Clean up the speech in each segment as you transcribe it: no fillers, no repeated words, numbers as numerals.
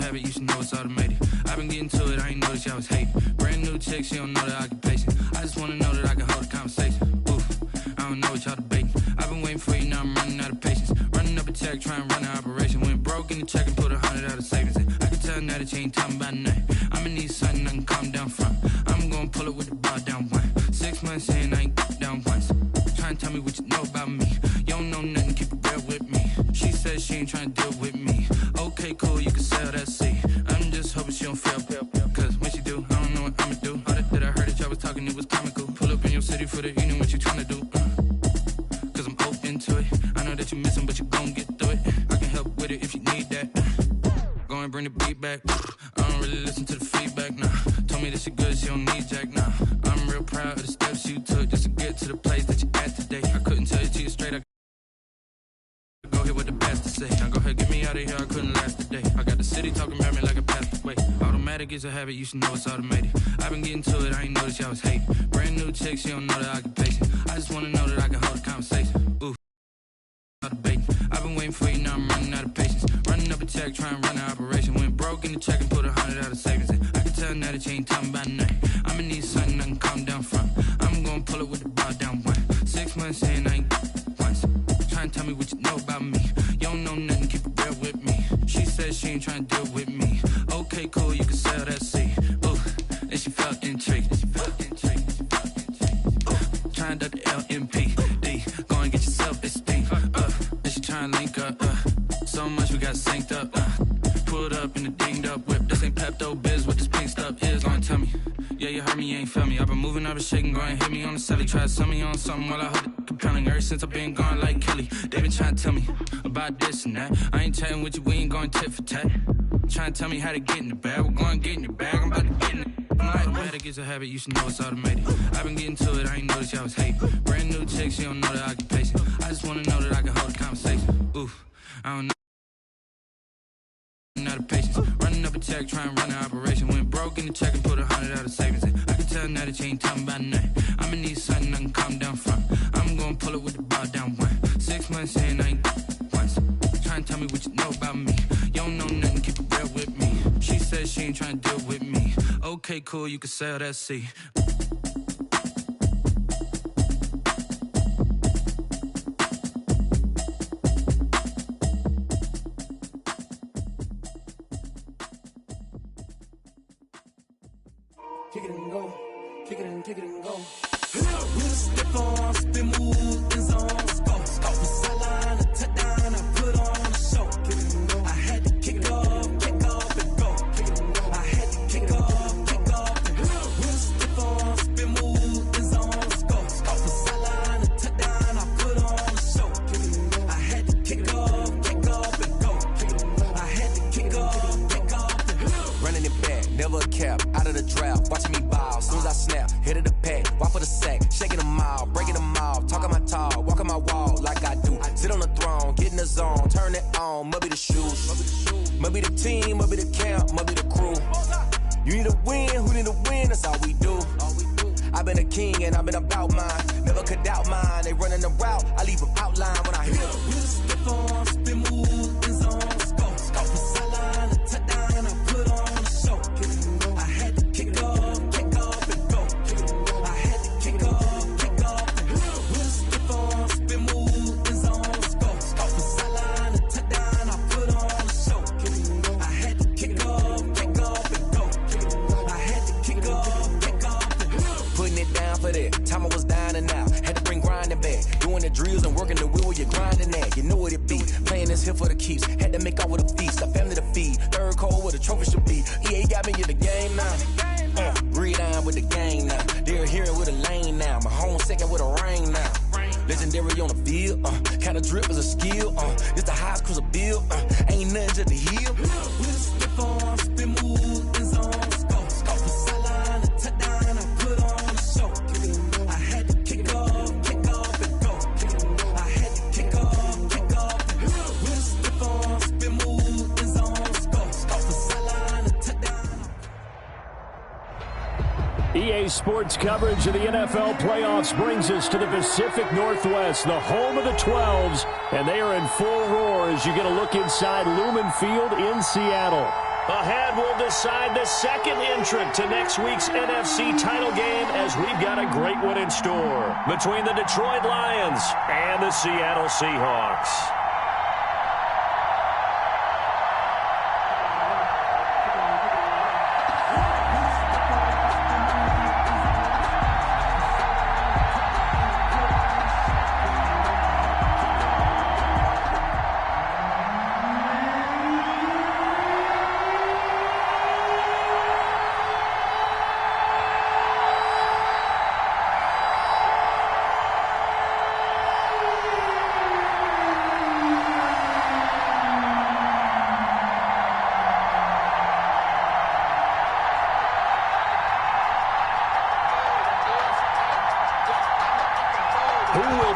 habit, you should know it's automated. I've been getting to it, I ain't noticed y'all was hating. Brand new chick, she don't know the occupation. I just wanna know that I can hold a conversation. Oof, I don't know what y'all debating. I've been waiting for you, now I'm running out of patience. Running up a check, trying to run an operation. Went broke in the check and put 100 out of savings in. I can tell now that you ain't talking about nothing. I'ma need something I can calm down from. I'm gonna pull it with the bar down one. 6 months in, I ain't down once. Trying to tell me what you know about me. You don't know nothing, keep it real with me. She says she ain't trying to deal with me. Okay, cool, you can sell that seat. I'm just hoping she don't fail. Cause when she do, I don't know what I'ma do. All that I heard that y'all was talking, it was comical. Pull up in your city for the evening, what you trying to do? Cause I'm open to it. I know that you missing, but you gon' get through it. I can help with it if you need that. Go and bring the beat back. I don't really listen to the feedback, nah. Told me that she good, she don't need jack, nah. I'm real proud of the steps you took just to get to the place that you at today. I couldn't tell you to you straight, I go here with the best to say. Now go ahead, get me out of here, I couldn't last today. I got the city talking about me like a passed away. Automatic is a habit, you should know it's automated. I've been getting to it, I ain't noticed y'all was hating. Brand new chick, she don't know the occupation. I just wanna know that I can hold a conversation. Ooh, I've been waiting for you, now I'm running out of patience. Running up a check, trying to run an operation. Went broke in the check and put 100 out of savings in. I can tell now that you ain't talking about nothing. I'ma need something I can calm down from. I'm gonna pull it with the bar down one. 6 months in, I ain't once. Trying to tell me what you know about me. You don't know nothing, keep it real with me. She says she ain't trying to deal with me. Okay, cool, you can sell that seat. Ooh, and she felt intrigued. Trying to duck the LMPD. Go and get yourself esteemed. And she trying to link up. So much we got synced up. Pulled up in the dinged up whip. This ain't Pepto Biz, what this pink stuff is. Go and tell me. Yeah, you heard me, you ain't felt me. I've been moving, I've been shaking, go and hit me on the celly. Try to sell me on something while I hold it compelling. Ever since I've been gone like Kelly, they been trying to tell me about this and that. I ain't chatting with you, we ain't going tit for tat. Trying to tell me how to get in the bag. We're going to get in the bag, I'm about to get in it. Automatic is a habit, you should know it's automated. I've been getting to it, I ain't noticed y'all was hating. Brand new chick, she don't know the occupation. I just wanna know that I can hold a conversation. Oof, I don't know. Out of patience, running up a check, trying to run an operation. Went broke in the check and put 100 out of savings in. I can tell now that you ain't talking about nothing. I'ma need something I can calm down from. I'm gonna pull it with the bar down one. 6 months in, I ain't once. Trying to tell me what you know about me. You don't know nothing, keep it real with me. She says she ain't trying to deal with me. Okay, cool, you can sell that seat. Kick it and go, kick it and go. With a stiff on, spin move, in zone, scope. Off the sideline, a touchdown, I put on a show. Kick it and go. I had to kick off and go. Kick it and go. I had to kick off and go. With a stiff on, spin move, in zone, scope. Off the sideline, a touchdown, I put on a show. Kick it and go. I had to kick off and go. Kick it and go. I had to kick off and go. Running it back, never a cap, out of the draft. Watching me ball, soon as I snap, hit of the pack, walk for the sack, shaking them all, breaking them all, talking my talk, walking my wall like I do. Sit on the throne, get in the zone, turn it on, must be the shoes, must be the team, must be the camp, must be the crew. You need to win, who need to win, that's all we do. I've been a king and I've been about mine, never could doubt mine. They running the route, I leave them outline when I hit them. With a stiff on, spin move, in zone, scope. Off the sideline, a touchdown, I put on a show. I had to kick off and go. I had to kick off and go. With a stiff on, spin move, in zone, scope. Off the sideline, a touchdown, I put on a show. I had to kick off and go. I had to kick off and go. Putting it down for that, time I was down and out. Had to bring grinding back, doing the drills and working the wheel, you're grinding that. You know what it be, playing this here for the keeps. Had to make off with a feast, a family to feed. Third cold where the trophy should be. EA got me in the game now. Breathe down with the game now. They're here with a lane now. My home second with a ring now. Legendary on the field, kind of drip is a skill. It's the highest cruiser bill, ain't nothing to the heel. With a stiff on, spin move, in zone, scope. Off the sideline, a touchdown, I put on a show. I had to kick off and go. I had to kick off and go. With a stiff on, spin move, in zone, scope. Off the sideline, a touchdown. EA Sports coverage of the NFL playoffs brings us to the Pacific Northwest, the home of the 12s, and they are in full roar as you get a look inside Lumen Field in Seattle. Ahead, we'll decide the second entrant to next week's NFC title game as we've got a great one in store between the Detroit Lions and the Seattle Seahawks.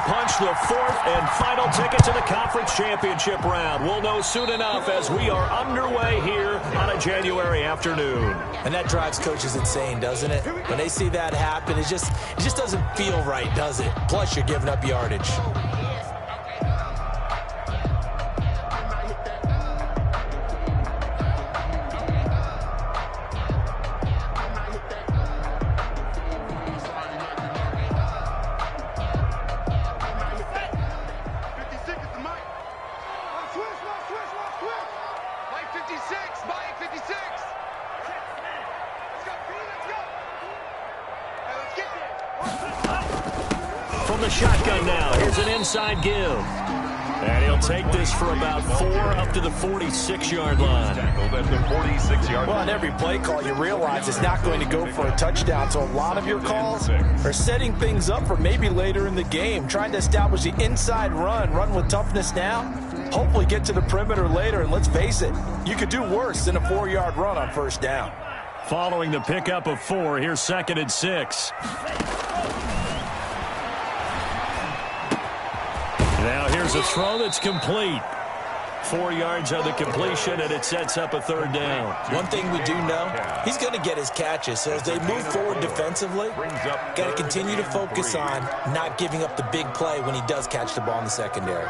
Punch the fourth and final ticket to the conference championship round. We'll know soon enough as we are underway here on a January afternoon. And that drives coaches insane, doesn't it? When they see that happen, it just doesn't feel right, does it? Plus, you're giving up yardage. From the shotgun now, here's an inside give. And he'll take this for about 4 up to the 46-yard line. Well, on every play call, you realize it's not going to go for a touchdown. So a lot of your calls are setting things up for maybe later in the game, trying to establish the inside run with toughness now, hopefully get to the perimeter later. And let's face it, you could do worse than a 4-yard run on first down. Following the pickup of 4, here's 2nd and 6. Now here's a throw that's complete. 4 yards on the completion, and it sets up a 3rd down. One thing we do know, he's going to get his catches. So as they move forward defensively, got to continue to focus on not giving up the big play when he does catch the ball in the secondary.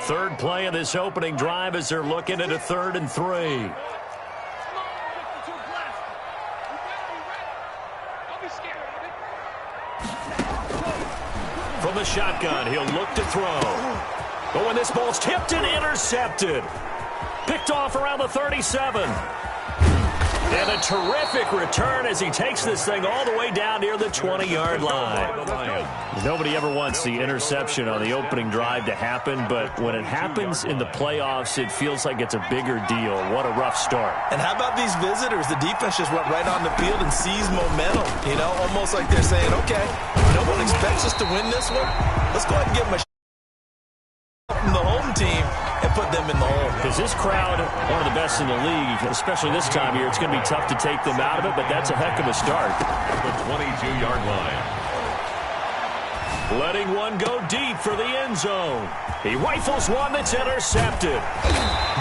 3rd play of this opening drive as they're looking at a 3rd and 3. From the shotgun, he'll look to throw. Oh, and this ball's tipped and intercepted. Picked off around the 37. And a terrific return as he takes this thing all the way down near the 20-yard line. Nobody ever wants the interception on the opening drive to happen, but when it happens in the playoffs, it feels like it's a bigger deal. What a rough start. And how about these visitors? The defense just went right on the field and seized momentum. You know, almost like they're saying, okay, no one expects us to win this one. Let's go ahead and give them a shot from the home team and put them in the hole. Because this crowd, one of the best in the league, especially this time of year, it's going to be tough to take them out of it, but that's a heck of a start. The 22-yard line. Letting one go deep for the end zone. He rifles one that's intercepted.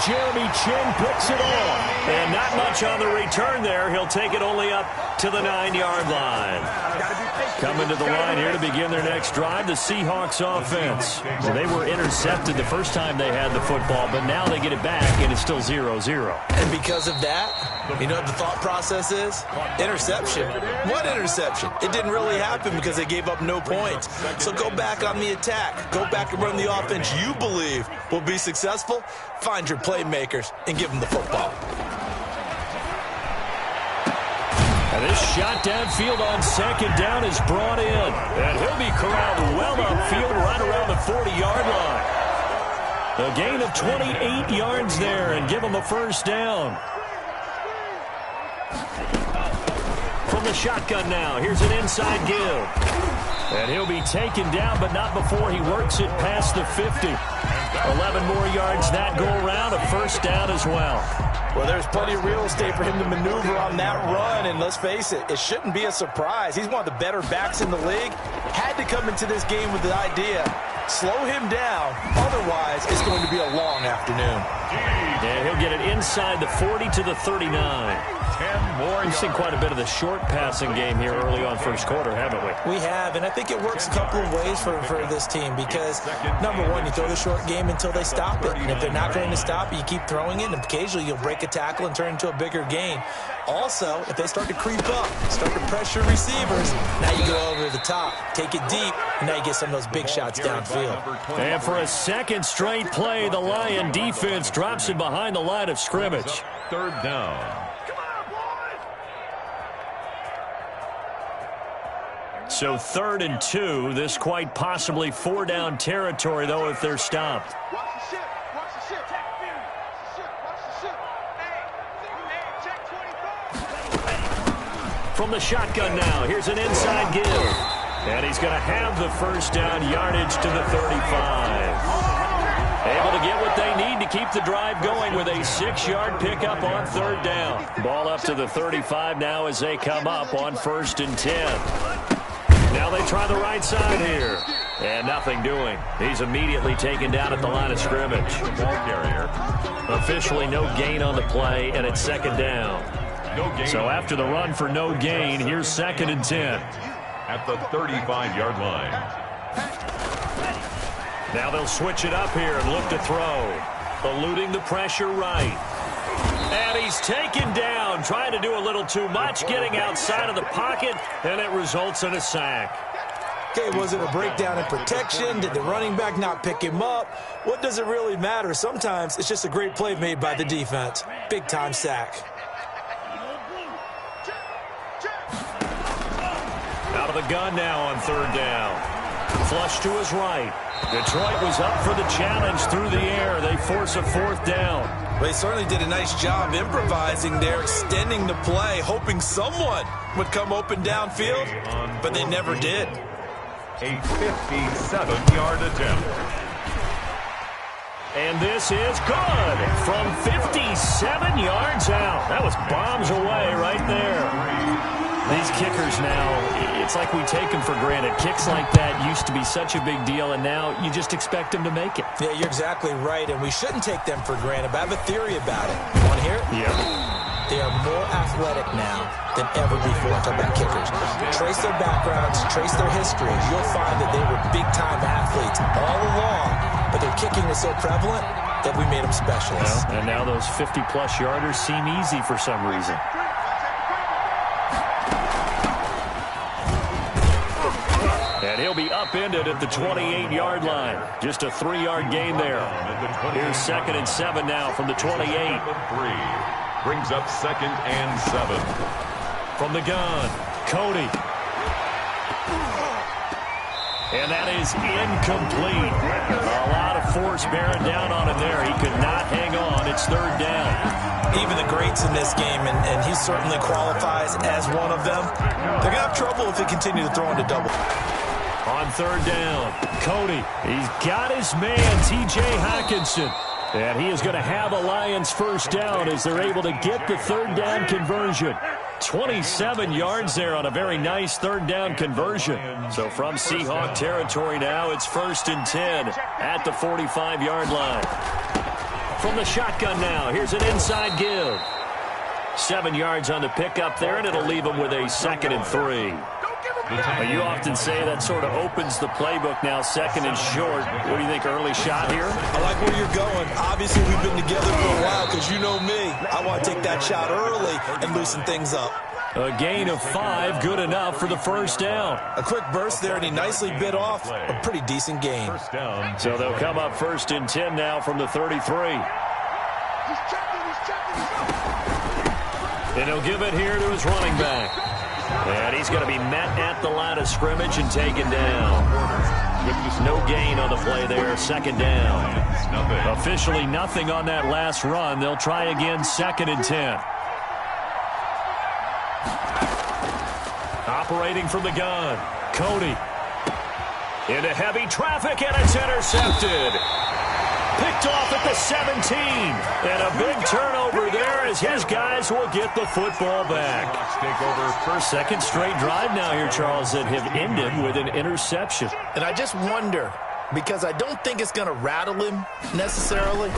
Jeremy Chin picks it off. And not much on the return there. He'll take it only up to the 9-yard line. Coming to the line here to begin their next drive, the Seahawks offense. So they were intercepted the first time they had the football, but now they get it back, and it's still 0-0. And because of that, you know what the thought process is? Interception. What interception? It didn't really happen because they gave up no points. So go back on the attack. Go back and run the offense you believe will be successful. Find your playmakers and give them the football. And this shot downfield on 2nd down is brought in. And he'll be corralled well upfield right around the 40-yard line. A gain of 28 yards there and give him a 1st down. From the shotgun now, here's an inside give. And he'll be taken down, but not before he works it past the 50. 11 more yards that go around, a 1st down as well. Well, there's plenty of real estate for him to maneuver on that run, and let's face it, it shouldn't be a surprise. He's one of the better backs in the league. Had to come into this game with the idea, slow him down, otherwise it's going to be a long afternoon. And he'll get it inside the 40 to the 39. 10 more. We've seen quite a bit of the short passing game here early on first quarter, haven't we? We have, and I think it works a couple of ways for this team because, number one, you throw the short game until they stop it. And if they're not going to stop it, you keep throwing it, and occasionally you'll break a tackle and turn into a bigger gain. Also, if they start to creep up, start to pressure receivers, now you go over the top, take it deep, and now you get some of those big shots downfield. And for a second straight play, the Lion defense drops it behind the line of scrimmage. Third down. So 3rd and 2, this quite possibly 4-down territory, though, if they're stopped. From the shotgun now, here's an inside give. And he's going to have the first down, yardage to the 35. Able to get what they need to keep the drive going with a 6-yard pickup on 3rd down. Ball up to the 35 now as they come up on 1st and 10. Now they try the right side here. And nothing doing. He's immediately taken down at the line of scrimmage. Ball carrier. Officially no gain on the play, and it's 2nd down. No gain. So after the run for no gain, here's 2nd and 10. At the 35-yard line. Now they'll switch it up here and look to throw. Eluding the pressure right. And he's taken down, trying to do a little too much, getting outside of the pocket, and it results in a sack. Okay, was it a breakdown in protection? Did the running back not pick him up? What does it really matter? Sometimes it's just a great play made by the defense. Big-time sack. Out of the gun now on 3rd down. Flush to his right. Detroit was up for the challenge through the air. They force a 4th down. They certainly did a nice job improvising there, extending the play, hoping someone would come open downfield, but they never did. A 57-yard attempt. And this is good from 57 yards out. That was bombs away right there. These kickers now, it's like we take them for granted. Kicks like that used to be such a big deal, and now you just expect them to make it. Yeah, you're exactly right, and we shouldn't take them for granted, but I have a theory about it. Want to hear it? Yeah. They are more athletic now than ever before. I'm talking about kickers. Trace their backgrounds, trace their history. You'll find that they were big-time athletes all along, but their kicking is so prevalent that we made them specialists. Well, and now those 50-plus yarders seem easy for some reason. And he'll be upended at the 28-yard line. Just a 3-yard gain there. Here's 2nd and 7 now from the 28. Brings up 2nd and 7. From the gun, Cody. And that is incomplete. A lot of force bearing down on him there. He could not hang on. It's 3rd down. Even the greats in this game, and he certainly qualifies as one of them, they're going to have trouble if they continue to throw into double. On 3rd down, Cody. He's got his man, T.J. Hockenson. And he is going to have a Lions first down as they're able to get the 3rd down conversion. 27 yards there on a very nice 3rd down conversion. So from Seahawk territory now, it's 1st and 10 at the 45-yard line. From the shotgun now, here's an inside give. 7 yards on the pickup there, and it'll leave him with a 2nd and 3. You often say that sort of opens the playbook now, 2nd and short. What do you think, early shot here? I like where you're going. Obviously, we've been together for a while because you know me. I want to take that shot early and loosen things up. A gain of 5, good enough for the first down. A quick burst there, and he nicely bit off a pretty decent gain. So they'll come up 1st and 10 now from the 33. And he'll give it here to his running back. And he's going to be met at the line of scrimmage and taken down. No gain on the play there, 2nd down. Officially nothing on that last run. They'll try again, 2nd and 10. Operating from the gun, Cody. Into heavy traffic, and it's intercepted. Picked off at the 17. And a big turnover there as his guys will get the football back. First, 2nd straight drive now here, Charles, that have ended with an interception. And I just wonder, because I don't think it's going to rattle him necessarily,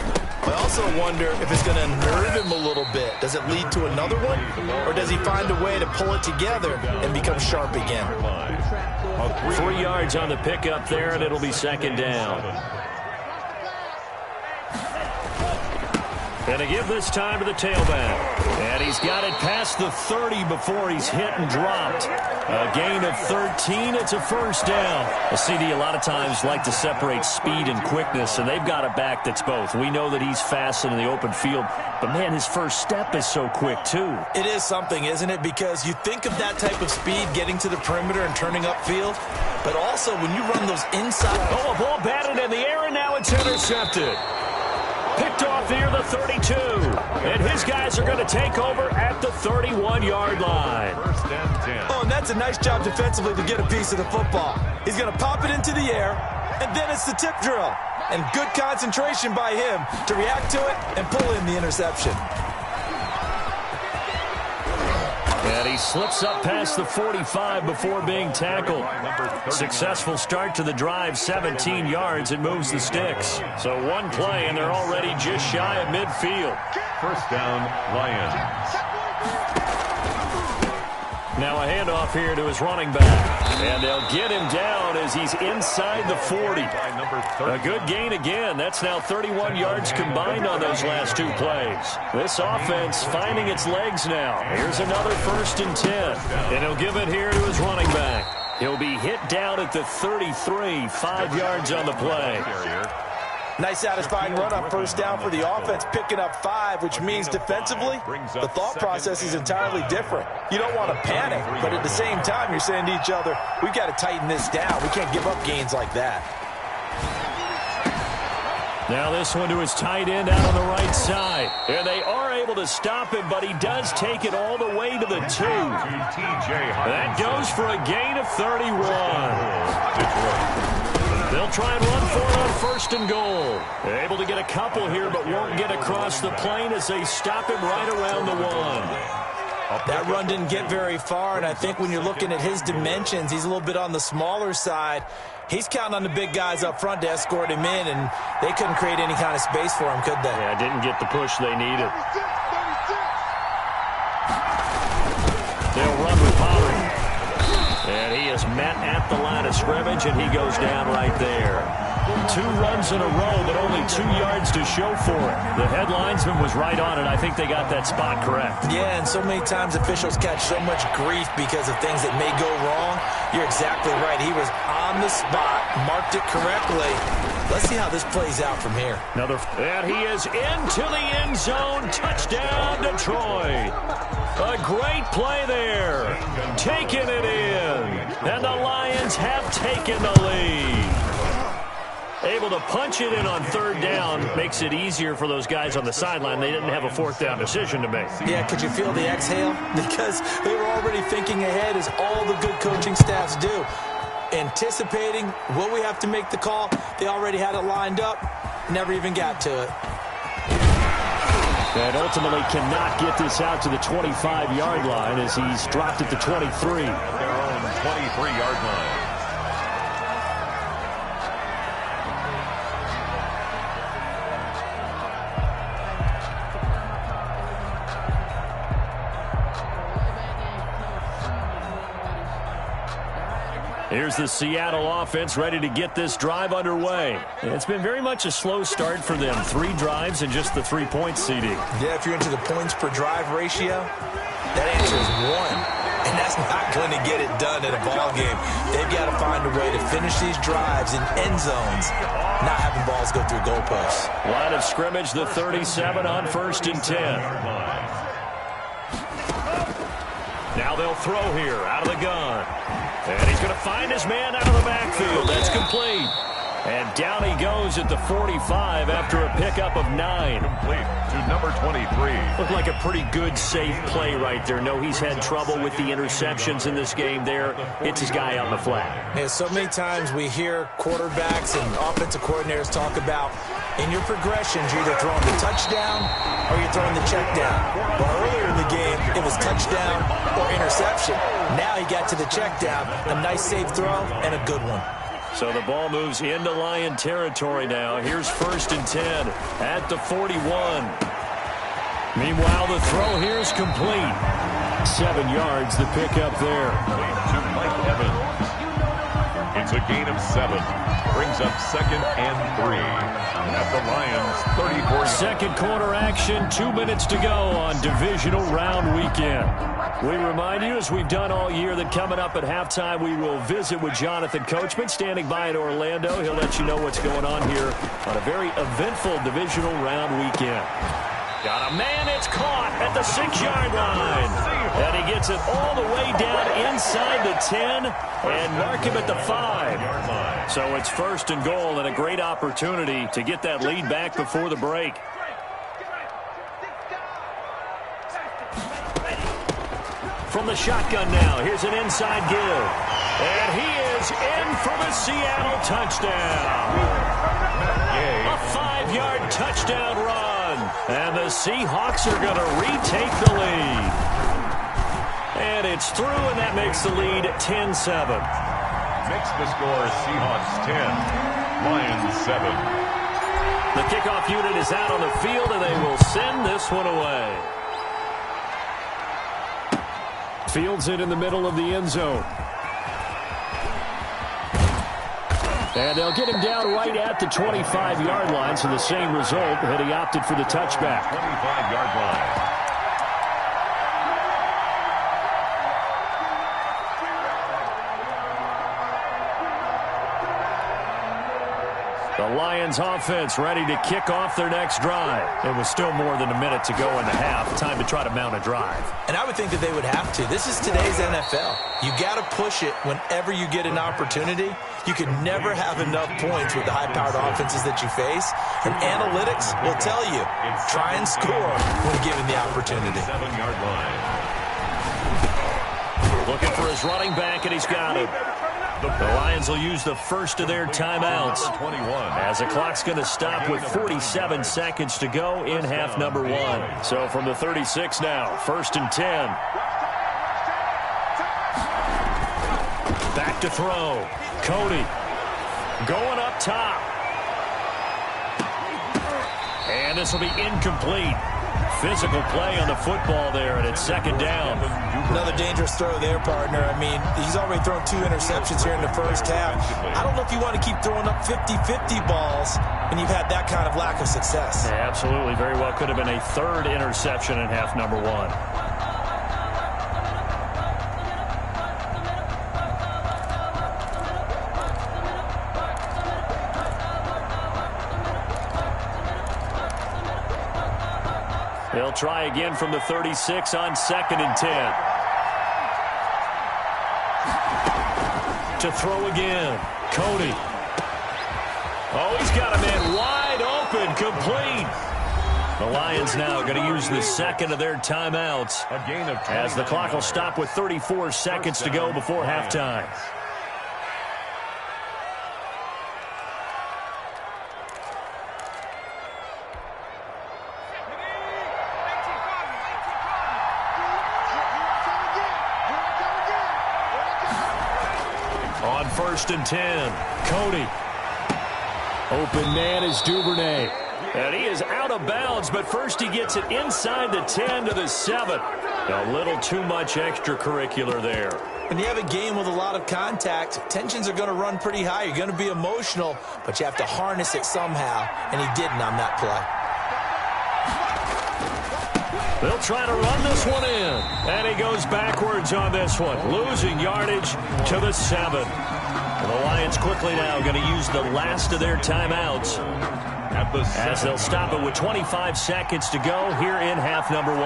but I also also wonder if it's going to unnerve him a little bit. Does it lead to another one? Or does he find a way to pull it together and become sharp again? 3 yards on the pickup there, and it'll be second down. And to give this time to the tailback. And he's got it past the 30 before he's hit and dropped. A gain of 13. It's a first down. A CD a lot of times like to separate speed and quickness, and they've got a back that's both. We know that he's fast in the open field, but, man, his first step is so quick, too. It is something, isn't it? Because you think of that type of speed getting to the perimeter and turning upfield, but also when you run those inside. Oh, a ball batted in the air, and now it's intercepted. Picked off near the 32. And his guys are going to take over at the 31-yard line. First and 10. Oh, and that's a nice job defensively to get a piece of the football. He's going to pop it into the air, and then it's the tip drill. And good concentration by him to react to it and pull in the interception. And he slips up past the 45 before being tackled. Successful start to the drive, 17 yards. It moves the sticks. So one play, and they're already just shy of midfield. First down, Lions. Now a handoff here to his running back. And they'll get him down as he's inside the 40. A good gain again. That's now 31 yards combined on those last 2 plays. This offense finding its legs now. Here's another first and 10. And he'll give it here to his running back. He'll be hit down at the 33, 5 yards on the play. Nice satisfying run on first down for the offense, picking up 5, which means defensively, the thought process is entirely different. You don't want to panic, but at the same time, you're saying to each other, we've got to tighten this down. We can't give up gains like that. Now this one to his tight end out on the right side. And they are able to stop him, but he does take it all the way to the 2. That goes for a gain of 31. They'll try and run for it on first and goal. They're able to get a couple here, but won't get across the plane as they stop him right around the 1. That run didn't get very far, and I think when you're looking at his dimensions, he's a little bit on the smaller side. He's counting on the big guys up front to escort him in, and they couldn't create any kind of space for him, could they? Yeah, didn't get the push they needed. They'll run with Pollard. And he is met at the line of scrimmage, and he goes down right there. 2 runs in a row, but only 2 yards to show for it. The headlinesman was right on it. I think they got that spot correct. Yeah, and so many times officials catch so much grief because of things that may go wrong. You're exactly right. He was on the spot, marked it correctly. Let's see how this plays out from here. And he is into the end zone. Touchdown, Detroit. A great play there. Taking it in. And the Lions have taken the lead. Able to punch it in on third down makes it easier for those guys on the sideline. They didn't have a fourth down decision to make. Yeah, could you feel the exhale? Because they were already thinking ahead, as all the good coaching staffs do. Anticipating, will we have to make the call? They already had it lined up. Never even got to it. And ultimately cannot get this out to the 25-yard line as he's dropped at the 23. Their own 23-yard line. Here's the Seattle offense ready to get this drive underway. It's been very much a slow start for them. 3 drives and just the 3-point CD. Yeah, if you're into the points per drive ratio, that answer is 1. And that's not going to get it done in a ball game. They've got to find a way to finish these drives in end zones, not having balls go through goalposts. Line of scrimmage, the 37 on first and 10. Now they'll throw here out of the gun. And he's going to find his man out of the backfield. That's complete. And down he goes at the 45 after a pickup of 9. Complete to number 23. Looked like a pretty good, safe play right there. No, he's had trouble with the interceptions in this game there. Hits his guy out in the flat. Yeah, so many times we hear quarterbacks and offensive coordinators talk about, in your progressions, you're either throwing the touchdown or you're throwing the check down. Well, earlier in the game, it was touchdown or interception. Now he got to the check down. A nice, safe throw and a good one. So the ball moves into Lion territory now. Here's 1st and 10 at the 41. Meanwhile, the throw here is complete. 7 yards, the pickup there. To Mike Evans. It's a gain of 7. Brings up 2nd and 3. At the Lions, 34 yards. Second quarter action, 2 minutes to go on divisional round weekend. We remind you, as we've done all year, that coming up at halftime, we will visit with Jonathan Coachman, standing by in Orlando. He'll let you know what's going on here on a very eventful divisional round weekend. Got a man, it's caught at the 6-yard line. And he gets it all the way down inside the 10 and mark him at the 5. So it's 1st and goal and a great opportunity to get that lead back before the break. From the shotgun now, here's an inside give. And he is in for the Seattle touchdown. A 5-yard touchdown run. And the Seahawks are going to retake the lead. And it's through, and that makes the lead 10-7. Makes the score Seahawks 10, Lions 7. The kickoff unit is out on the field, and they will send this one away. Fields it in the middle of the end zone. And they'll get him down right at the 25-yard line, so the same result, but he opted for the touchback. 25-yard line. The Lions offense ready to kick off their next drive. It was still more than a minute to go in the half. Time to try to mount a drive. And I would think that they would have to. This is today's NFL. You got to push it whenever you get an opportunity. You can never have enough points with the high-powered offenses that you face. And analytics will tell you, try and score when given the opportunity. 7-yard line. Looking for his running back, and he's got him. The Lions will use the first of their timeouts as the clock's going to stop with 47 seconds to go in half number 1. So from the 36 now, 1st and 10. Back to throw. Cody going up top. And this will be incomplete. Physical play on the football there, and it's 2nd down. Another dangerous throw there, partner. I mean, he's already thrown 2 interceptions here in the first half. I don't know if you want to keep throwing up 50-50 balls when you've had that kind of lack of success. Yeah, absolutely. Very well could have been a 3rd interception in half number 1. They'll try again from the 36 on 2nd and 10. To throw again. Cody. Oh, he's got a man wide open, complete. The Lions now going to use the 2nd of their timeouts as the clock will stop with 34 seconds to go before halftime. On 1st and 10, Cody. Open man is Duvernay. And he is out of bounds, but first he gets it inside the 10 to the 7. A little too much extracurricular there. When you have a game with a lot of contact, tensions are going to run pretty high. You're going to be emotional, but you have to harness it somehow, and he didn't on that play. They'll try to run this one in. And he goes backwards on this one, losing yardage to the 7. And the Lions quickly now going to use the last of their timeouts as they'll stop it with 25 seconds to go here in half number 1.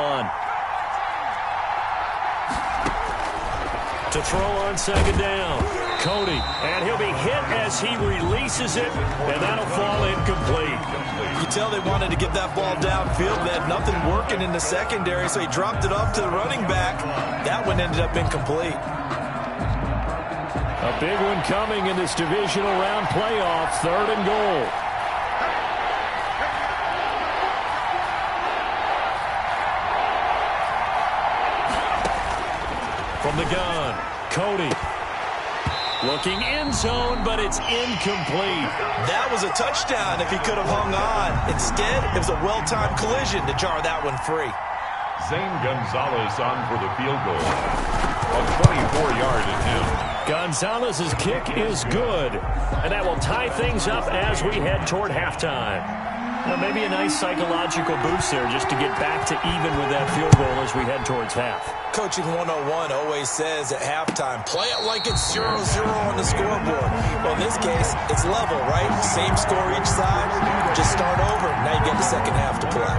To throw on 2nd down, Cody. And he'll be hit as he releases it, and that'll fall incomplete. You tell they wanted to get that ball downfield. They had nothing working in the secondary, so he dropped it off to the running back. That one ended up incomplete. A big one coming in this divisional round playoff, 3rd and goal. From the gun, Cody. Looking end zone, but it's incomplete. That was a touchdown if he could have hung on. Instead, it was a well-timed collision to jar that one free. Zane Gonzalez on for the field goal. A 24-yard attempt. Gonzalez's kick is good. And that will tie things up as we head toward halftime. Well, maybe a nice psychological boost there just to get back to even with that field goal as we head towards half. Coaching 101 always says at halftime, play it like it's 0-0 on the scoreboard. Well, in this case, it's level, right? Same score each side. Just start over. Now you get the second half to play.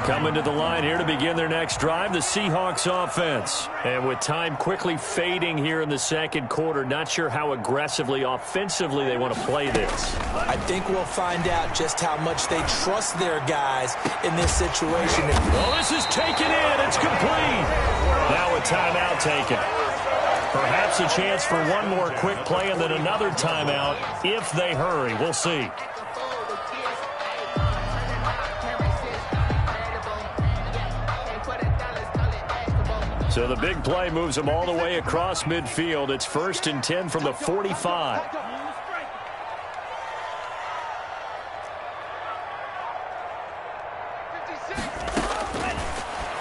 Coming to the line here to begin their next drive, the Seahawks offense. And with time quickly fading here in the second quarter, not sure how aggressively, offensively they want to play this. I think we'll find out just how much they trust their guys in this situation. Well, this is taken in. It's complete. Now a timeout taken. Perhaps a chance for one more quick play and then another timeout if they hurry. We'll see. So the big play moves them all the way across midfield. It's 1st and 10 from the 45.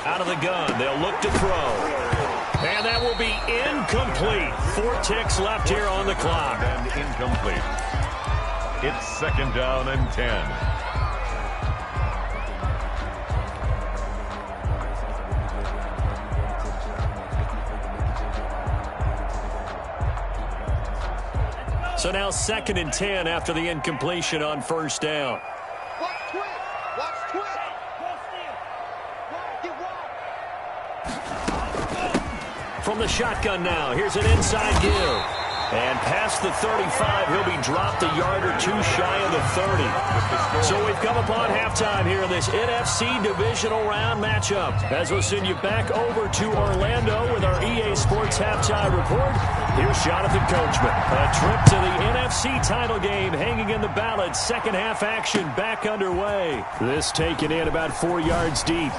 Out of the gun, they'll look to throw. And that will be incomplete. 4 ticks left here on the clock. And incomplete. It's 2nd down and 10. So now 2nd and 10 after the incompletion on 1st down. From the shotgun now, here's an inside give. And past the 35, he'll be dropped a yard or two shy of the 30. So we've come upon halftime here in this NFC divisional round matchup. As we'll send you back over to Orlando with our EA Sports halftime report. Here's Jonathan Coachman. A trip to the NFC title game hanging in the balance. Second half action back underway. This taken in about 4 yards deep.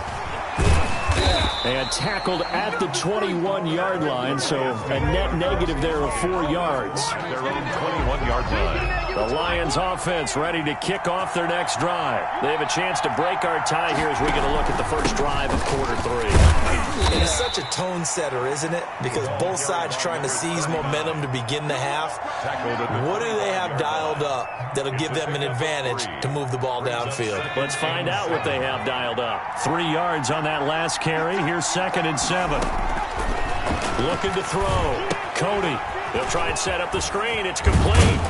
And tackled at the 21-yard line, so a net negative there of 4 yards. Their own 21-yard line. The Lions offense ready to kick off their next drive. They have a chance to break our tie here as we get a look at the first drive of quarter 3. It is such a tone setter, isn't it? Because both sides trying to seize momentum to begin the half. What do they have dialed up that'll give them an advantage to move the ball downfield? Let's find out what they have dialed up. 3 yards on that last carry. Here's 2nd and 7. Looking to throw. Cody. They'll try and set up the screen. It's complete.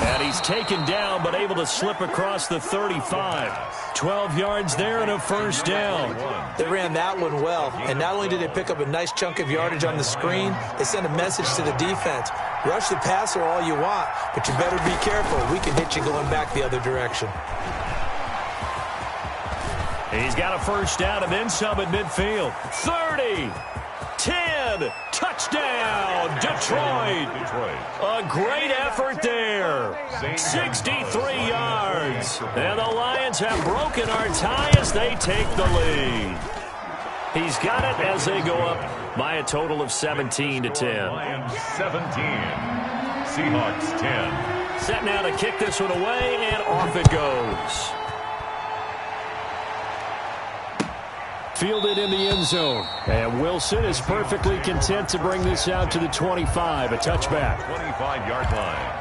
And he's taken down, but able to slip across the 35. 12 yards there and a 1st down. They ran that one well. And not only did they pick up a nice chunk of yardage on the screen, they sent a message to the defense. Rush the passer all you want, but you better be careful. We can hit you going back the other direction. He's got a 1st down and then some at midfield. 30, 10, touchdown, Detroit. A great effort there. 63 yards. And the Lions have broken our tie as they take the lead. He's got it as they go up by a total of 17 to 10. Lions 17. Seahawks 10. Set now to kick this one away, and off it goes. Fielded in the end zone. And Wilson is perfectly content to bring this out to the 25. A touchback. 25-yard line.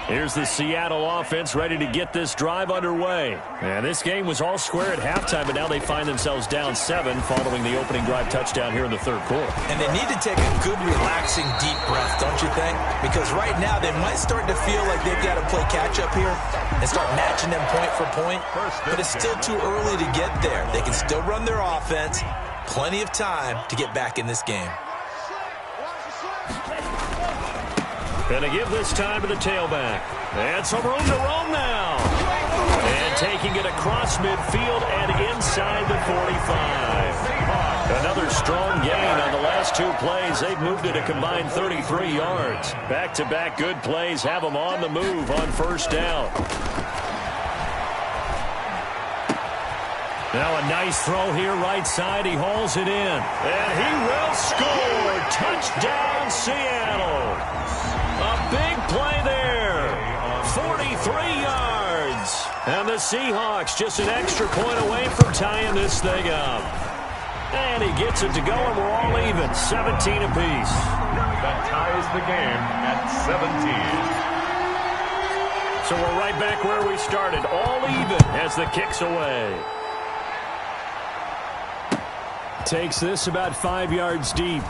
Here's the Seattle offense ready to get this drive underway. And this game was all square at halftime, but now they find themselves down 7 following the opening drive touchdown here in the 3rd quarter. And they need to take a good, relaxing, deep breath, don't you think? Because right now they might start to feel like they've got to play catch-up here and start matching them point for point. But it's still too early to get there. They can still run their offense. Plenty of time to get back in this game. Going to give this time to the tailback. And some room to roam now. And taking it across midfield and inside the 45. Another strong gain on the last 2 plays. They've moved it a combined 33 yards. Back-to-back good plays have them on the move on 1st down. Now a nice throw here right side. He hauls it in. And he will score. Touchdown, Seattle. A big play there. 43 yards. And the Seahawks just an extra point away from tying this thing up. And he gets it to go, and we're all even. 17 apiece. That ties the game at 17. So we're right back where we started. All even as the kick's away. Takes this about 5 yards deep.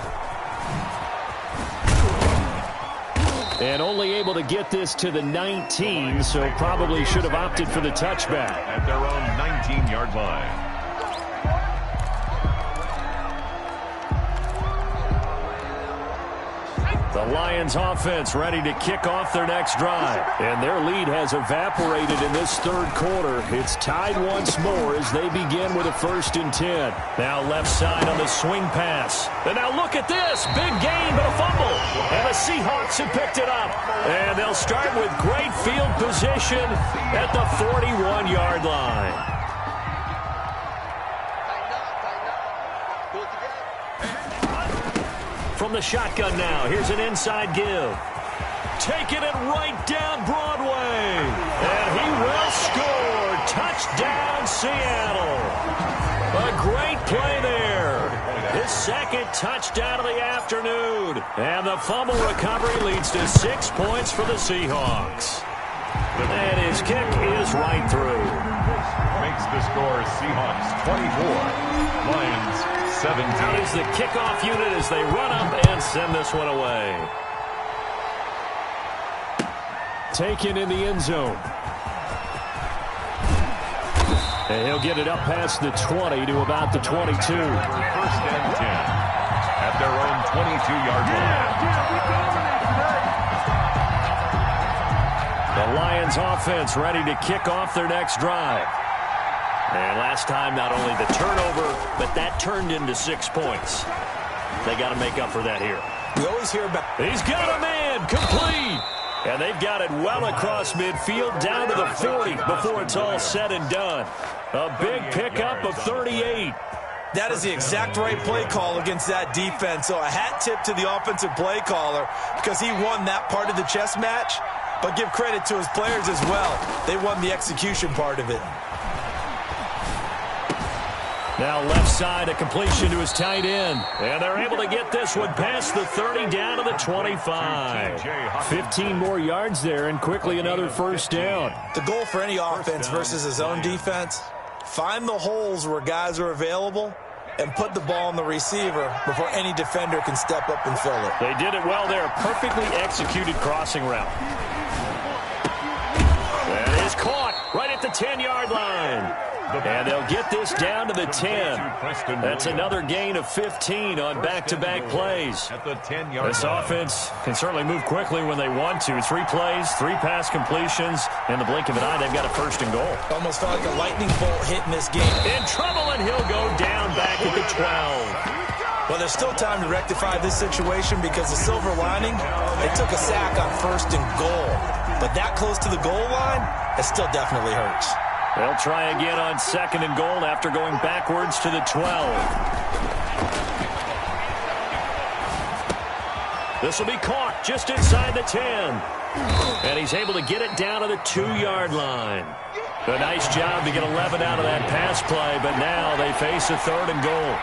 And only able to get this to the 19, so probably should have opted for the touchback. At their own 19-yard line. The Lions offense ready to kick off their next drive. And their lead has evaporated in this third quarter. It's tied once more as they begin with a 1st and 10. Now left side on the swing pass. And now look at this. Big gain, but a fumble. And the Seahawks have picked it up. And they'll start with great field position at the 41-yard line. From the shotgun now, here's an inside give. Taking it right down Broadway. And he will score. Touchdown, Seattle. A great play there. His 2nd touchdown of the afternoon. And the fumble recovery leads to 6 points for the Seahawks. And his kick is right through. Makes the score Seahawks 24, Lions 17. Out is the kickoff unit as they run up and send this one away. Taken in the end zone. And he'll get it up past the 20 to about the 22. 1st and 10 at their own 22-yard line. The Lions offense ready to kick off their next drive. And last time, not only the turnover, but that turned into 6 points. They got to make up for that here. We always hear about... He's got a man, complete. And they've got it well across midfield, down to the 40 before it's all said and done. A big pickup of 38. That is the exact right play call against that defense. So a hat tip to the offensive play caller because he won that part of the chess match. But give credit to his players as well. They won the execution part of it. Now left side, a completion to his tight end. And they're able to get this one past the 30 down to the 25. 15 more yards there and quickly another 1st down. The goal for any offense versus his own defense, find the holes where guys are available and put the ball on the receiver before any defender can step up and fill it. They did it well there. Perfectly executed crossing route. That is caught right at the 10-yard line. And they'll get this down to the 10. That's another gain of 15 on back-to-back plays. This offense can certainly move quickly when they want to. 3 plays, 3 pass completions. In the blink of an eye, they've got a 1st and goal. Almost felt like a lightning bolt hitting this game. In trouble, and he'll go down back at the 12. Well, there's still time to rectify this situation because the silver lining, they took a sack on 1st and goal. But that close to the goal line, it still definitely hurts. They'll try again on 2nd and goal after going backwards to the 12. This will be caught just inside the 10. And he's able to get it down to the 2-yard line. A nice job to get 11 out of that pass play, but now they face a 3rd and goal.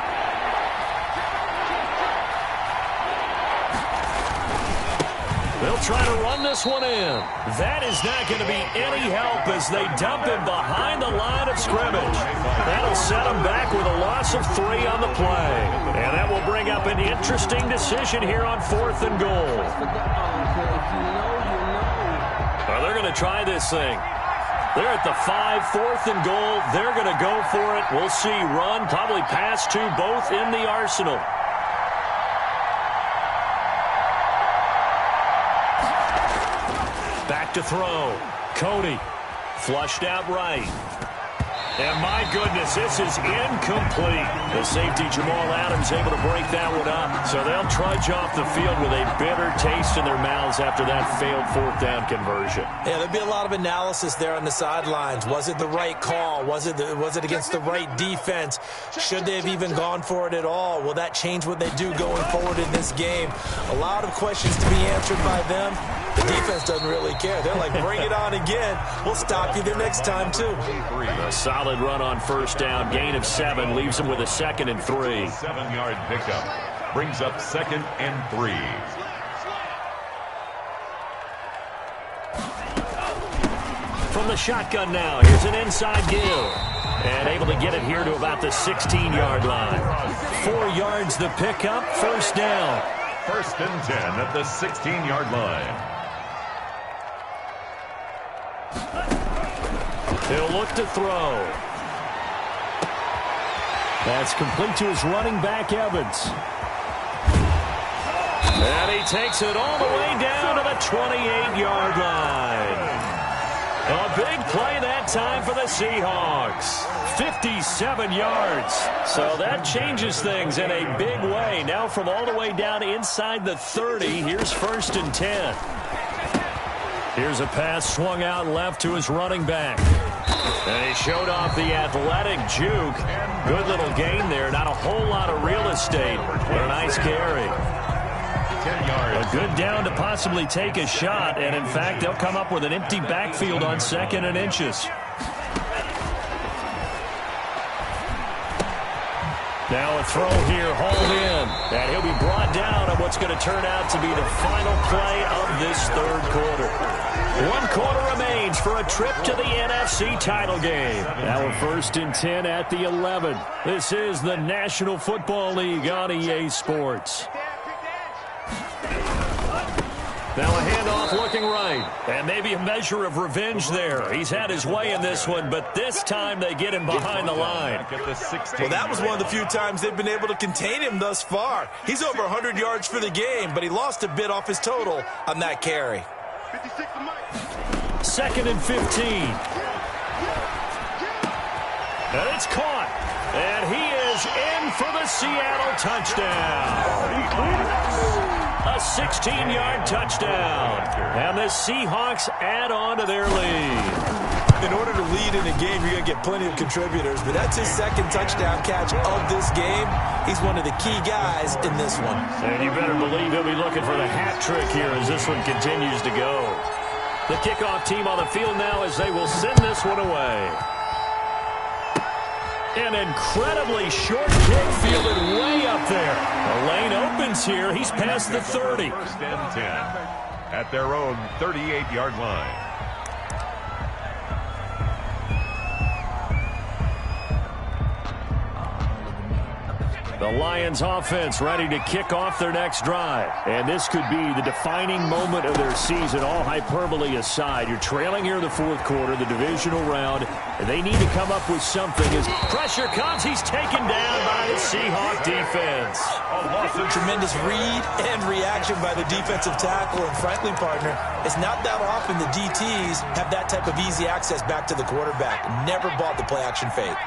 They'll try to run this one in. That is not going to be any help as they dump him behind the line of scrimmage. That'll set them back with a loss of 3 on the play. And that will bring up an interesting decision here on 4th and goal. Well, they're going to try this thing. They're at the 5, 4th and goal. They're going to go for it. We'll see. Run, probably pass 2, both in the arsenal. Back to throw. Cody flushed out right. And my goodness, this is incomplete. The safety, Jamal Adams, able to break that one up. So they'll trudge off the field with a bitter taste in their mouths after that failed fourth down conversion. Yeah, there'll be a lot of analysis there on the sidelines. Was it the right call? Was it against the right defense? Should they have even gone for it at all? Will that change what they do going forward in this game? A lot of questions to be answered by them. The defense doesn't really care. They're like, bring it on again. We'll stop you the next time, too. A solid run on first down. Gain of 7 leaves them with a 2nd and 3. 7-yard pickup brings up 2nd and 3. From the shotgun now, here's an inside give. And able to get it here to about the 16-yard line. 4 yards the pickup, first down. 1st and 10 at the 16-yard line. He'll look to throw. That's complete to his running back, Evans. And he takes it all the way down to the 28-yard line. A big play that time for the Seahawks. 57 yards. So that changes things in a big way. Now from all the way down inside the 30, here's 1st and 10. Here's a pass swung out left to his running back. And he showed off the athletic juke. Good little gain there. Not a whole lot of real estate, but a nice carry. 10 yards. A good down to possibly take a shot. And, in fact, they'll come up with an empty backfield on 2nd and inches. Now a throw here, hauled in. And he'll be brought down on what's going to turn out to be the final play of this third quarter. 1 quarter remains for a trip to the NFC title game. Now a 1st and 10 at the 11. This is the National Football League on EA Sports. Now a handoff looking right. And maybe a measure of revenge there. He's had his way in this one, but this time they get him behind the line. Well, that was one of the few times they've been able to contain him thus far. He's over 100 yards for the game, but he lost a bit off his total on that carry. 2nd and 15. And it's caught. And he is in for the Seattle touchdown. A 16-yard touchdown. And the Seahawks add on to their lead. In order to lead in a game, you're going to get plenty of contributors, but that's his 2nd touchdown catch of this game. He's one of the key guys in this one. And you better believe he'll be looking for the hat trick here as this one continues to go. The kickoff team on the field now as they will send this one away. An incredibly short kick fielded way up there. The lane opens here. He's past the 30. 1st and 10 at their own 38-yard line. The Lions offense ready to kick off their next drive. And this could be the defining moment of their season, all hyperbole aside. You're trailing here in the 4th quarter, the divisional round, and they need to come up with something. As pressure comes, he's taken down by the Seahawk defense. Tremendous read and reaction by the defensive tackle. And frankly, partner, it's not that often the DTs have that type of easy access back to the quarterback. Never bought the play-action fake.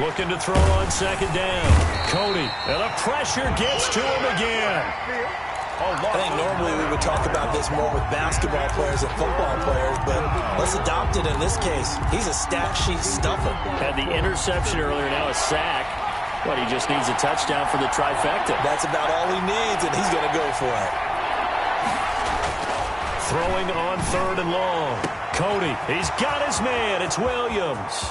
Looking to throw on 2nd down. Cody, and the pressure gets to him again. I think normally we would talk about this more with basketball players and football players, but let's adopt it in this case. He's a stat sheet stuffer. Had the interception earlier, now a sack. But he just needs a touchdown for the trifecta. That's about all he needs, and he's going to go for it. Throwing on 3rd and long. Cody, he's got his man. It's Williams.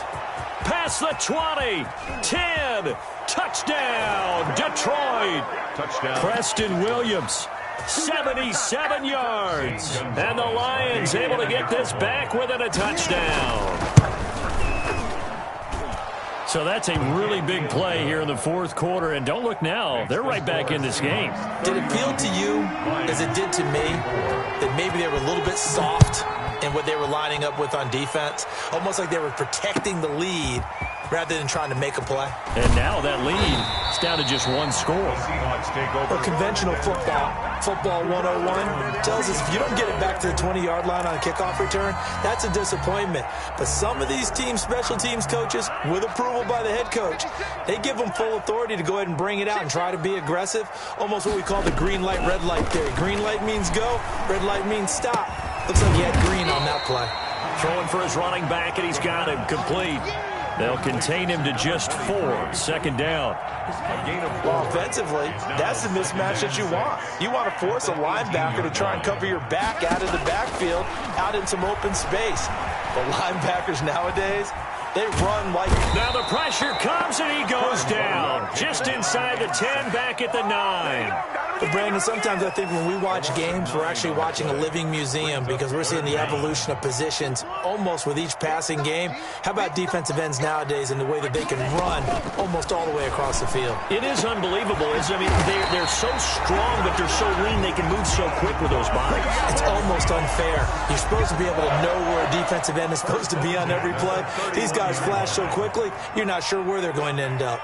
Past the 20, 10, touchdown, Detroit. Touchdown. Preston Williams, 77 yards. And the Lions able to get this back within a touchdown. So that's a really big play here in the 4th quarter. And don't look now, they're right back in this game. Did it feel to you, as it did to me, that maybe they were a little bit soft in what they were lining up with on defense? Almost like they were protecting the lead rather than trying to make a play. And now that lead is down to just one score. Well, conventional football 101 tells us if you don't get it back to the 20-yard line on a kickoff return, that's a disappointment. But some of these teams, special teams coaches, with approval by the head coach, they give them full authority to go ahead and bring it out and try to be aggressive, almost what we call the green light, red light theory. Green light means go, red light means stop. Looks like he had green on that play. Throwing for his running back, and he's got him complete. They'll contain him to just 4. Second down. Well, offensively, that's the mismatch that you want. You want to force a linebacker to try and cover your back out of the backfield, out in some open space. But linebackers nowadays, they run like... Now the pressure comes, and he goes down. Just inside the 10, back at the 9. But Brandon, sometimes I think when we watch games, we're actually watching a living museum because we're seeing the evolution of positions almost with each passing game. How about defensive ends nowadays and the way that they can run almost all the way across the field? It is unbelievable. I mean, they're so strong, but they're so lean. They can move so quick with those bodies. It's almost unfair. You're supposed to be able to know where a defensive end is supposed to be on every play. These guys flash so quickly, you're not sure where they're going to end up.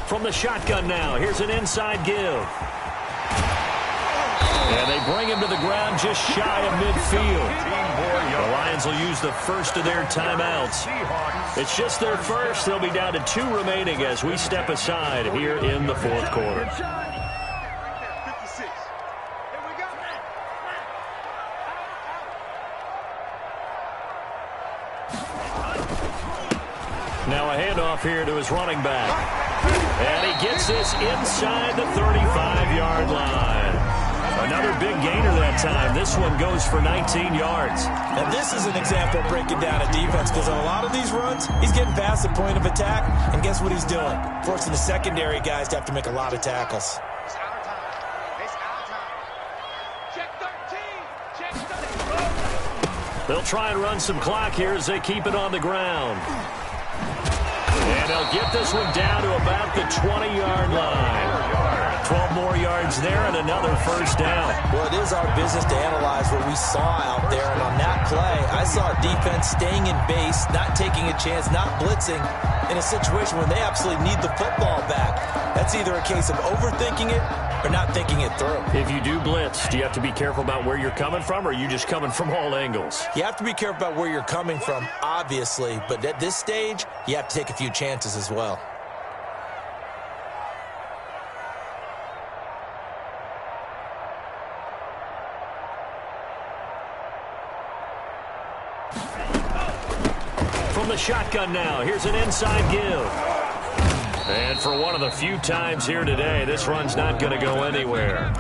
From the shotgun now, here's an inside give. And they bring him to the ground just shy of midfield. The Lions will use the first of their timeouts. It's just their first. They'll be down to 2 remaining as we step aside here in the fourth quarter. Now a handoff here to his running back. And he gets this inside the 35-yard line. Another big gainer that time. This one goes for 19 yards. Now this is an example of breaking down a defense because on a lot of these runs, he's getting past the point of attack, and guess what he's doing? Forcing the secondary guys to have to make a lot of tackles. They'll try and run some clock here as they keep it on the ground. And they'll get this one down to about the 20-yard line. 12 more yards there and another first down. Well, it is our business to analyze what we saw out there. And on that play, I saw a defense staying in base, not taking a chance, not blitzing in a situation when they absolutely need the football back. That's either a case of overthinking it or not thinking it through. If you do blitz, do you have to be careful about where you're coming from, or are you just coming from all angles? You have to be careful about where you're coming from, obviously. But at this stage, you have to take a few chances as well. From the shotgun now, here's an inside give. And for one of the few times here today, this run's not going to go anywhere.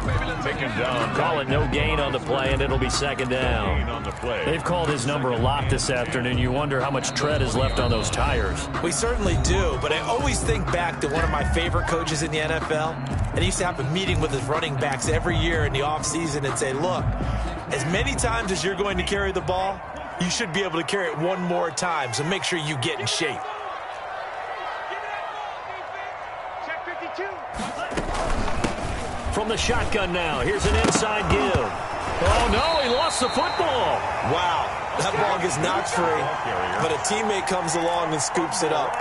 Taken down. Call it no gain on the play, and it'll be second down. They've called his number a lot this afternoon. You wonder how much tread is left on those tires. We certainly do, but I always think back to one of my favorite coaches in the NFL. And he used to have a meeting with his running backs every year in the offseason and say, look, as many times as you're going to carry the ball, you should be able to carry it one more time, so make sure you get in shape. From the shotgun now, here's an inside give. Oh, no, he lost the football. Wow, that ball gets knocked free, but a teammate comes along and scoops it up.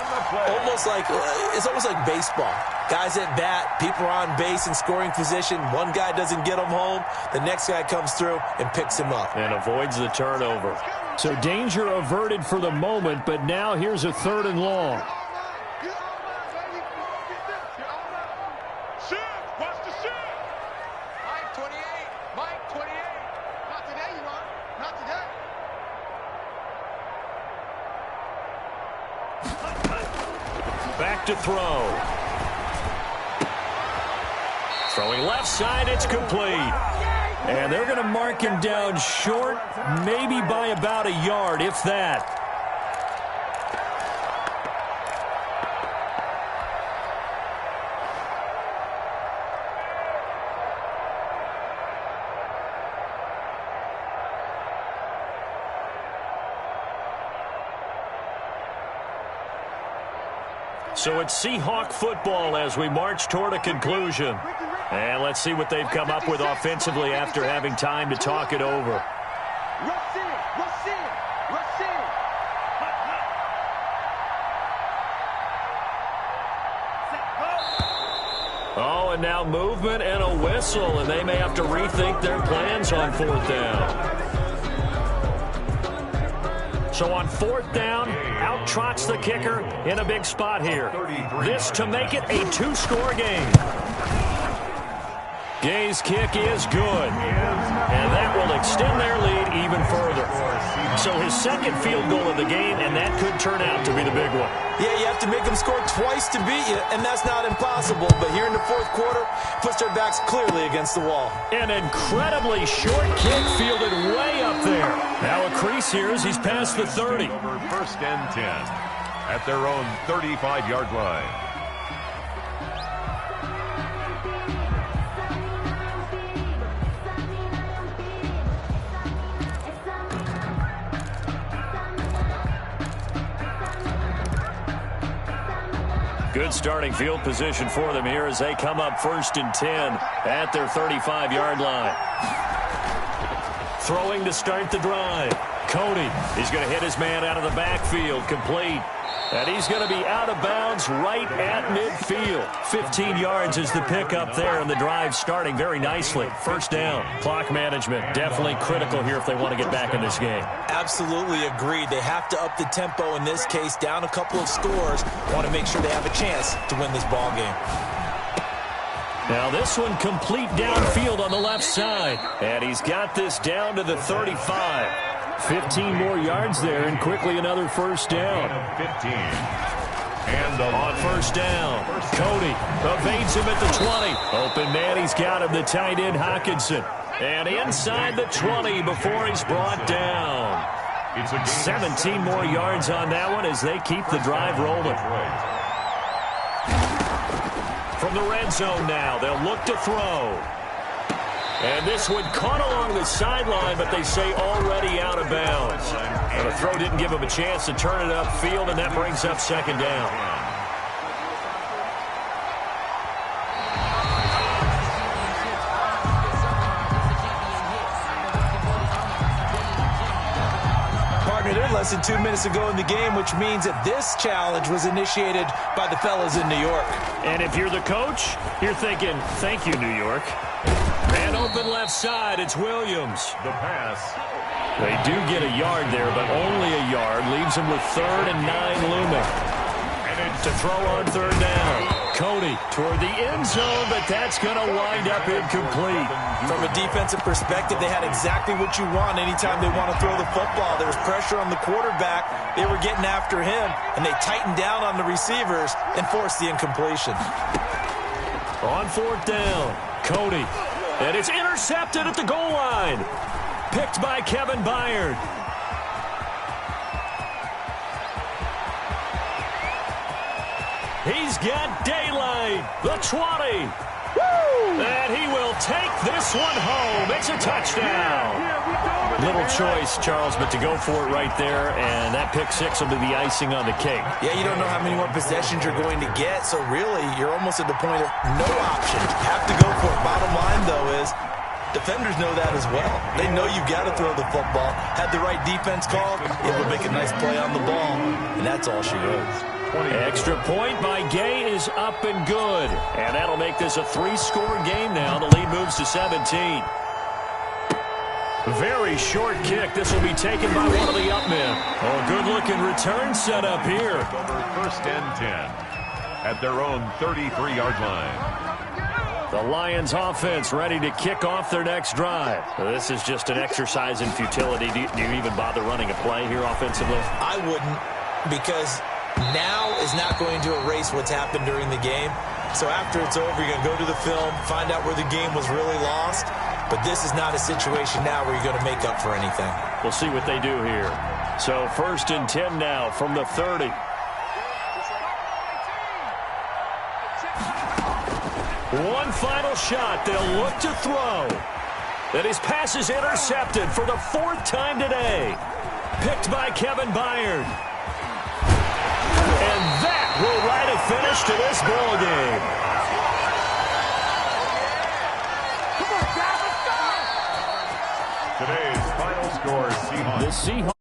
It's almost like baseball. Guys at bat, people are on base in scoring position. One guy doesn't get him home. The next guy comes through and picks him up. And avoids the turnover. So danger averted for the moment, but now here's a 3rd and long. Back to throw. Throwing left side, it's complete. And they're going to mark him down short, maybe by about a yard, if that. So it's Seahawk football as we march toward a conclusion. And let's see what they've come up with offensively after having time to talk it over. Oh, and now movement and a whistle, and they may have to rethink their plans on 4th down. So on 4th down, out trots the kicker in a big spot here. This to make it a 2-score game. Gay's kick is good, and that will extend their lead even further. So his second field goal of the game, and that could turn out to be the big one. Yeah, you have to make them score twice to beat you, and that's not impossible. But here in the 4th quarter, puts their backs clearly against the wall. An incredibly short kick fielded way up there. Now a crease here as he's past the 30. 1st and 10 at their own 35-yard line. Good starting field position for them here as they come up 1st and 10 at their 35-yard line. Throwing to start the drive. Cody, he's going to hit his man out of the backfield, complete. And he's going to be out of bounds right at midfield. 15 yards is the pickup there, and the drive starting very nicely. 1st down. Clock management definitely critical here if they want to get back in this game. Absolutely agreed. They have to up the tempo in this case, down a couple of scores. Want to make sure they have a chance to win this ball game. Now this one complete downfield on the left side. And he's got this down to the 35. 15 more yards there, and quickly another 1st down. 15. And on 1st down, Cody evades him at the 20. Open man, he's got him, the tight end Hawkinson. And inside the 20 before he's brought down. 17 more yards on that one as they keep the drive rolling. From the red zone now, they'll look to throw. And this one caught along the sideline, but they say already out of bounds. And the throw didn't give him a chance to turn it upfield, and that brings up 2nd down. Partner, they're less than 2 minutes ago in the game, which means that this challenge was initiated by the fellas in New York. And if you're the coach, you're thinking, thank you, New York. And open left side, it's Williams. the pass. They do get a yard there, but only a yard. Leaves them with 3rd and 9 looming. To throw on 3rd down. Cody toward the end zone, but that's going to wind up incomplete. From a defensive perspective, they had exactly what you want anytime they want to throw the football. There was pressure on the quarterback. They were getting after him, and they tightened down on the receivers and forced the incompletion. On 4th down, Cody. And it's intercepted at the goal line. Picked by Kevin Byard. He's got daylight. The 20. Woo! And he will take this one home. It's a touchdown. Little choice, Charles, but to go for it right there, and that pick 6 will be the icing on the cake. Yeah, you don't know how many more possessions you're going to get, so really you're almost at the point of no option. Have to go for it. Bottom line, though, is defenders know that as well. They know you've got to throw the football. Had the right defense called, it will make a nice play on the ball, and that's all she wrote. Extra point by Gay is up and good. And that'll make this a 3-score game now. The lead moves to 17. Very short kick. This will be taken by one of the up men. Oh, good-looking return set up here. 1st and 10 at their own 33-yard line. The Lions offense ready to kick off their next drive. This is just an exercise in futility. Do you even bother running a play here offensively? I wouldn't, because now is not going to erase what's happened during the game. So after it's over, you're going to go to the film, find out where the game was really lost. But this is not a situation now where you're going to make up for anything. We'll see what they do here. So 1st and 10 now from the 30. One final shot. They'll look to throw. And his pass is intercepted for the 4th time today. Picked by Kevin Byard. And that will ride a finish to this ball game. Today's final score, Seahawks. The Seahawks.